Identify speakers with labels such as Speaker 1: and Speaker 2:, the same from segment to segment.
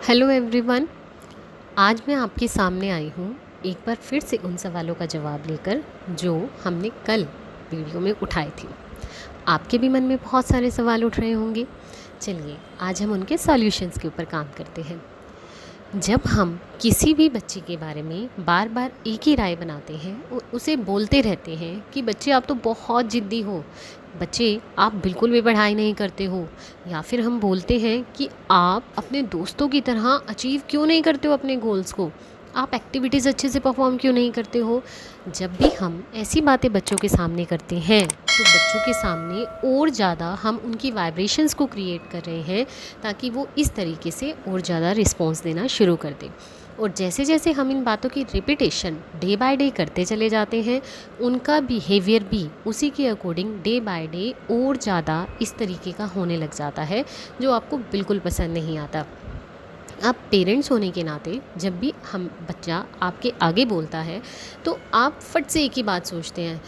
Speaker 1: Hello everyone. आज मैं आपके सामने आई हूँ एक बार फिर से उन सवालों का जवाब लेकर जो हमने कल वीडियो में उठाए थे। आपके भी मन में बहुत सारे सवाल उठ रहे होंगे। चलिए आज हम उनके सॉल्यूशंस के ऊपर काम करते हैं। जब हम किसी भी बच्चे के बारे में बार बार एक ही राय बनाते हैं और उसे बोलते रहते हैं कि बच्चे आप तो बहुत ज़िद्दी हो, बच्चे आप बिल्कुल भी पढ़ाई नहीं करते हो, या फिर हम बोलते हैं कि आप अपने दोस्तों की तरह अचीव क्यों नहीं करते हो अपने गोल्स को, आप एक्टिविटीज़ अच्छे से परफॉर्म क्यों नहीं करते हो। जब भी हम ऐसी बातें बच्चों के सामने करते हैं तो बच्चों के सामने और ज़्यादा हम उनकी वाइब्रेशंस को क्रिएट कर रहे हैं ताकि वो इस तरीके से और ज़्यादा रिस्पॉन्स देना शुरू कर दें। और जैसे जैसे हम इन बातों की रिपीटेशन डे बाय डे करते चले जाते हैं, उनका बिहेवियर भी उसी के अकॉर्डिंग डे बाय डे और ज़्यादा इस तरीके का होने लग जाता है जो आपको बिल्कुल पसंद नहीं आता। आप पेरेंट्स होने के नाते जब भी हम बच्चा आपके आगे बोलता है तो आप फट से एक ही बात सोचते हैं,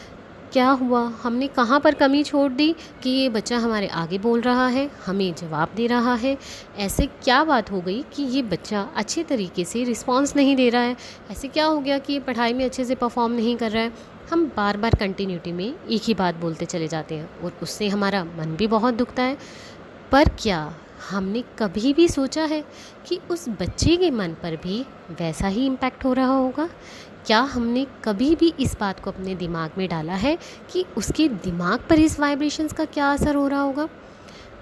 Speaker 1: क्या हुआ, हमने कहाँ पर कमी छोड़ दी कि ये बच्चा हमारे आगे बोल रहा है, हमें जवाब दे रहा है। ऐसे क्या बात हो गई कि ये बच्चा अच्छे तरीके से रिस्पॉन्स नहीं दे रहा है, ऐसे क्या हो गया कि ये पढ़ाई में अच्छे से परफॉर्म नहीं कर रहा है। हम बार बार कंटिन्यूटी में एक ही बात बोलते चले जाते हैं और उससे हमारा मन भी बहुत दुखता है। पर क्या हमने कभी भी सोचा है कि उस बच्चे के मन पर भी वैसा ही इम्पैक्ट हो रहा होगा? क्या हमने कभी भी इस बात को अपने दिमाग में डाला है कि उसके दिमाग पर इस वाइब्रेशंस का क्या असर हो रहा होगा?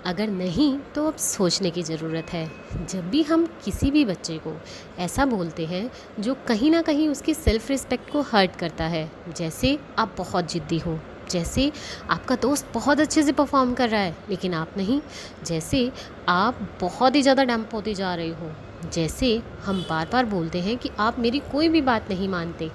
Speaker 1: अगर नहीं तो अब सोचने की ज़रूरत है। जब भी हम किसी भी बच्चे को ऐसा बोलते हैं जो कहीं ना कहीं उसकी सेल्फ़ रिस्पेक्ट को हर्ट करता है, जैसे आप बहुत ज़िद्दी हो, जैसे आपका दोस्त बहुत अच्छे से परफॉर्म कर रहा है लेकिन आप नहीं, जैसे आप बहुत ही ज़्यादा डंप होते जा रहे हो, जैसे हम बार बार बोलते हैं कि आप मेरी कोई भी बात नहीं मानते,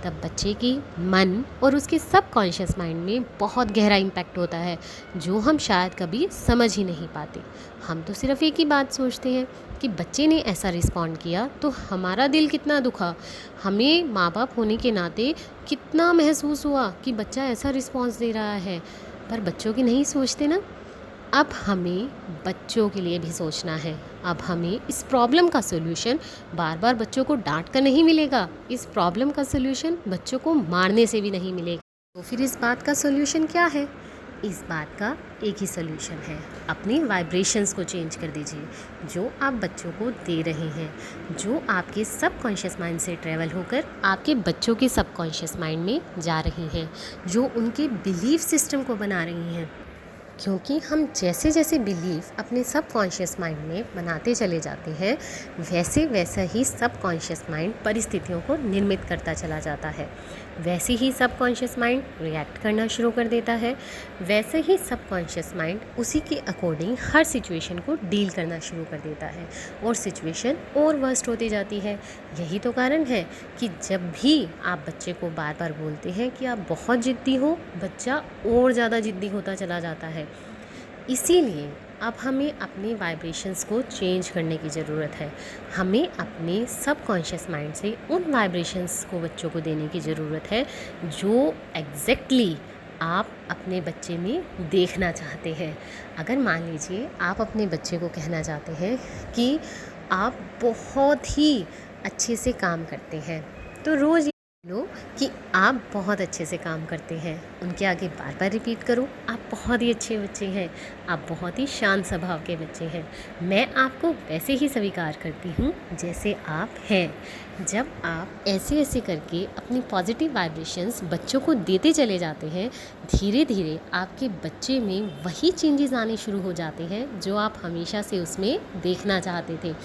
Speaker 1: तब बच्चे की मन और उसके सबकॉन्शियस माइंड में बहुत गहरा इम्पैक्ट होता है जो हम शायद कभी समझ ही नहीं पाते। हम तो सिर्फ एक ही बात सोचते हैं कि बच्चे ने ऐसा रिस्पॉन्ड किया तो हमारा दिल कितना दुखा, हमें माँ बाप होने के नाते कितना महसूस हुआ कि बच्चा ऐसा रिस्पॉन्स दे रहा है। पर बच्चों की नहीं सोचते ना। अब हमें बच्चों के लिए भी सोचना है। अब हमें इस प्रॉब्लम का सोल्यूशन बार बार बच्चों को डांट कर नहीं मिलेगा, इस प्रॉब्लम का सोल्यूशन बच्चों को मारने से भी नहीं मिलेगा। तो फिर इस बात का सोल्यूशन क्या है? इस बात का एक ही सोल्यूशन है, अपनी वाइब्रेशंस को चेंज कर दीजिए। जो आप बच्चों को दे रहे हैं, जो आपके सबकॉन्शियस माइंड से ट्रैवल होकर आपके बच्चों के सबकॉन्शियस माइंड में जा रही हैं, जो उनके बिलीफ सिस्टम को बना रही हैं। क्योंकि हम जैसे जैसे बिलीफ अपने सबकॉन्शियस माइंड में बनाते चले जाते हैं, वैसे वैसा ही सबकॉन्शियस माइंड परिस्थितियों को निर्मित करता चला जाता है। वैसे ही सबकॉन्शियस माइंड रिएक्ट करना शुरू कर देता है, वैसे ही सबकॉन्शियस माइंड उसी के अकॉर्डिंग हर सिचुएशन को डील करना शुरू कर देता है और सिचुएशन और वर्स्ट होती जाती है। यही तो कारण है कि जब भी आप बच्चे को बार बार बोलते हैं कि आप बहुत ज़िद्दी हो, बच्चा और ज़्यादा ज़िद्दी होता चला जाता है। इसीलिए अब हमें अपने वाइब्रेशंस को चेंज करने की ज़रूरत है। हमें अपने सबकॉन्शियस माइंड से उन वाइब्रेशंस को बच्चों को देने की ज़रूरत है जो एग्जैक्टली आप अपने बच्चे में देखना चाहते हैं। अगर मान लीजिए आप अपने बच्चे को कहना चाहते हैं कि आप बहुत ही अच्छे से काम करते हैं, तो रोज़ लो कि आप बहुत अच्छे से काम करते हैं, उनके आगे बार बार रिपीट करो, आप बहुत ही अच्छे बच्चे हैं, आप बहुत ही शांत स्वभाव के बच्चे हैं, मैं आपको वैसे ही स्वीकार करती हूँ जैसे आप हैं। जब आप ऐसे ऐसे करके अपनी पॉजिटिव वाइब्रेशंस बच्चों को देते चले जाते हैं, धीरे धीरे आपके बच्चे में वही चेंजेस आने शुरू हो जाते हैं जो आप हमेशा से उसमें देखना चाहते थे।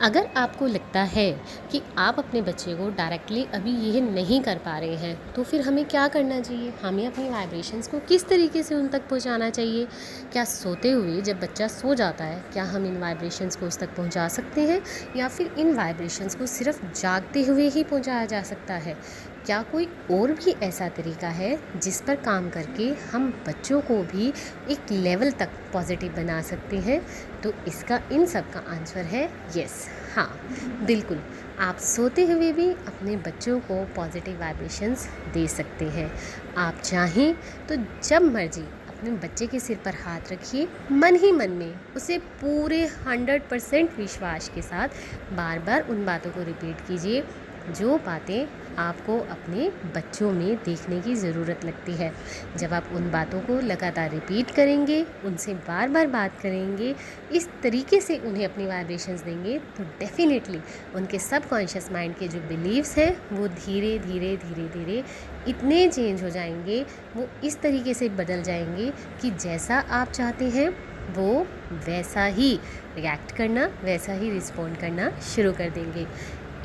Speaker 1: अगर आपको लगता है कि आप अपने बच्चे को डायरेक्टली अभी ये नहीं कर पा रहे हैं, तो फिर हमें क्या करना चाहिए? हमें अपनी वाइब्रेशंस को किस तरीके से उन तक पहुंचाना चाहिए? क्या सोते हुए जब बच्चा सो जाता है, क्या हम इन वाइब्रेशंस को उस तक पहुंचा सकते हैं, या फिर इन वाइब्रेशंस को सिर्फ जागते हुए ही पहुंचाया जा सकता है? क्या कोई और भी ऐसा तरीका है जिस पर काम करके हम बच्चों को भी एक लेवल तक पॉजिटिव बना सकते हैं? तो इसका इन सब का आंसर है यस, हाँ बिल्कुल। आप सोते हुए भी अपने बच्चों को पॉजिटिव वाइब्रेशंस दे सकते हैं। आप चाहें तो जब मर्जी अपने बच्चे के सिर पर हाथ रखिए, मन ही मन में उसे पूरे 100% विश्वास के साथ बार बार उन बातों को रिपीट कीजिए जो बातें आपको अपने बच्चों में देखने की ज़रूरत लगती है। जब आप उन बातों को लगातार रिपीट करेंगे, उनसे बार बार बात करेंगे, इस तरीके से उन्हें अपनी वाइब्रेशंस देंगे, तो डेफ़िनेटली उनके सबकॉन्शियस माइंड के जो बिलीव्स हैं वो धीरे धीरे धीरे धीरे इतने चेंज हो जाएंगे, वो इस तरीके से बदल जाएंगे कि जैसा आप चाहते हैं वो वैसा ही रिएक्ट करना, वैसा ही रिस्पॉन्ड करना शुरू कर देंगे।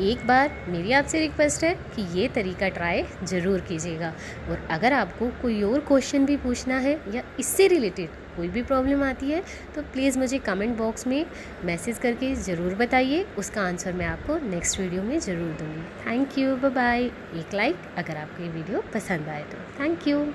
Speaker 1: एक बार मेरी आपसे रिक्वेस्ट है कि ये तरीका ट्राई ज़रूर कीजिएगा। और अगर आपको कोई और क्वेश्चन भी पूछना है या इससे रिलेटेड कोई भी प्रॉब्लम आती है तो प्लीज़ मुझे कमेंट बॉक्स में मैसेज करके ज़रूर बताइए, उसका आंसर मैं आपको नेक्स्ट वीडियो में ज़रूर दूँगी। Thank you, bye bye. एक लाइक अगर आपको ये वीडियो पसंद आए तो। Thank you.